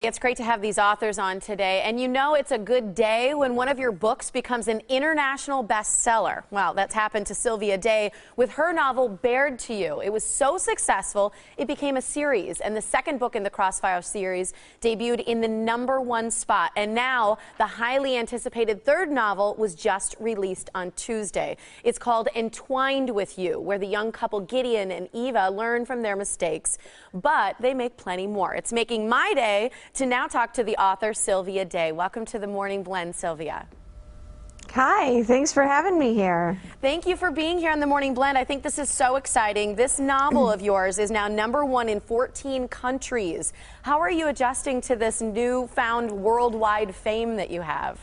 It's great to have these authors on today, and you know it's a good day when one of your books becomes an international bestseller. Well, that's happened to Sylvia Day with her novel Bared to You. It was so successful, it became a series, and the second book in the Crossfire series debuted in the #1 spot, and now the highly anticipated third novel was just released on Tuesday. It's called Entwined With You, where the young couple Gideon and Eva learn from their mistakes, but they make plenty more. It's making my day to now talk to the author, Sylvia Day. Welcome to the Morning Blend, Sylvia. Hi, thanks for having me here. Thank you for being here on the Morning Blend. I think this is so exciting. This novel of yours is now #1 in 14 countries. How are you adjusting to this newfound worldwide fame that you have?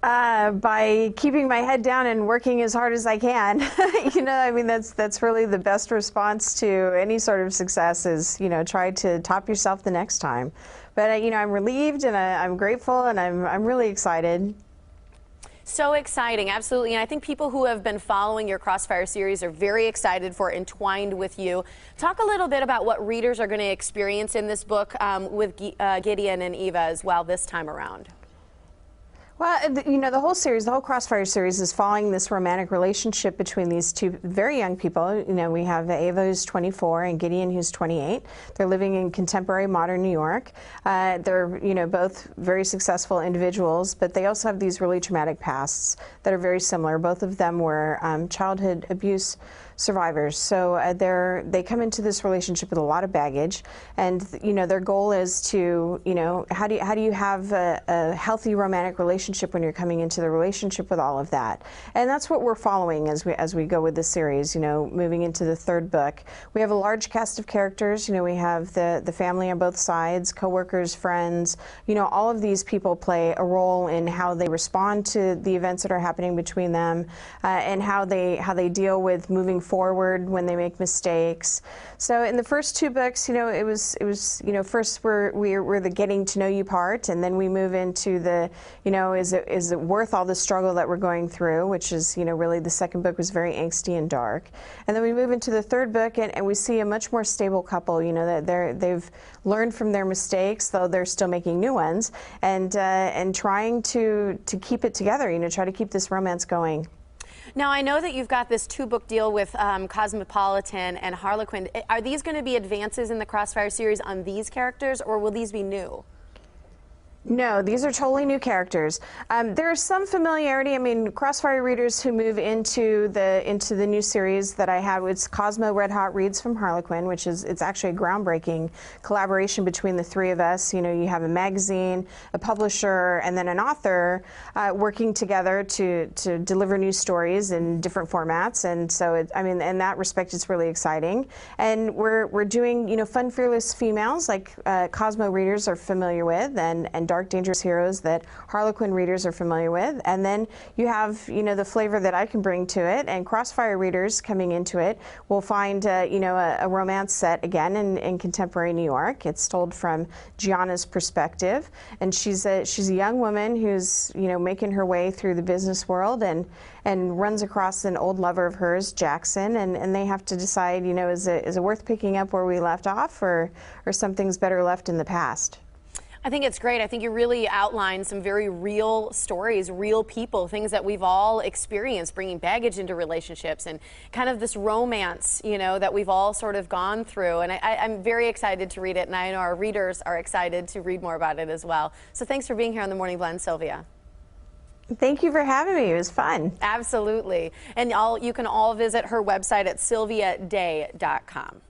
By keeping my head down and working as hard as I can. I mean, that's really the best response to any sort of success is, try to top yourself the next time. But, I'm relieved and I'm grateful and I'm really excited. So exciting, absolutely. And I think people who have been following your Crossfire series are very excited for Entwined With You. Talk a little bit about what readers are going to experience in this book with Gideon and Eva as well this time around. Well, the whole series, the whole Crossfire series is following this romantic relationship between these two very young people. We have Eva, who's 24, and Gideon, who's 28. They're living in contemporary modern New York. They're, both very successful individuals, but they also have these really traumatic pasts that are very similar. Both of them were childhood abuse survivors. So they come into this relationship with a lot of baggage, and their goal is to how do you have a healthy romantic relationship when you're coming into the relationship with all of that. And that's what we're following as we go with this series. Moving into the third book, we have a large cast of characters. We have the family on both sides, co-workers, friends. All of these people play a role in how they respond to the events that are happening between them, and how they deal with moving forward when they make mistakes. So in the first two books, it was first we're the getting to know you part, and then we move into the is it worth all the struggle that we're going through, which is really the second book was very angsty and dark, and then we move into the third book and we see a much more stable couple. That they've learned from their mistakes, though they're still making new ones, and trying to keep it together. Try to keep this romance going. Now, I know that you've got this 2-book deal with Cosmopolitan and Harlequin. Are these going to be advances in the Crossfire series on these characters, or will these be new? No, these are totally new characters. There is some familiarity. I mean, Crossfire readers who move into the new series that I have, it's Cosmo Red Hot reads from Harlequin, which it's actually a groundbreaking collaboration between the three of us. You have a magazine, a publisher, and then an author working together to deliver new stories in different formats. And so, in that respect, it's really exciting. And we're doing, fun, fearless females like Cosmo readers are familiar with, and Dark Dangerous Heroes that Harlequin readers are familiar with. And then you have, the flavor that I can bring to it, and Crossfire readers coming into it will find, a romance set again in contemporary New York. It's told from Gianna's perspective, and she's a young woman who's, making her way through the business world and runs across an old lover of hers, Jackson, and they have to decide, is it worth picking up where we left off, or something's better left in the past? I think it's great. I think you really outlined some very real stories, real people, things that we've all experienced, bringing baggage into relationships and kind of this romance, that we've all sort of gone through. And I'm very excited to read it, and I know our readers are excited to read more about it as well. So thanks for being here on the Morning Blend, Sylvia. Thank you for having me. It was fun. Absolutely. And you can all visit her website at sylviaday.com.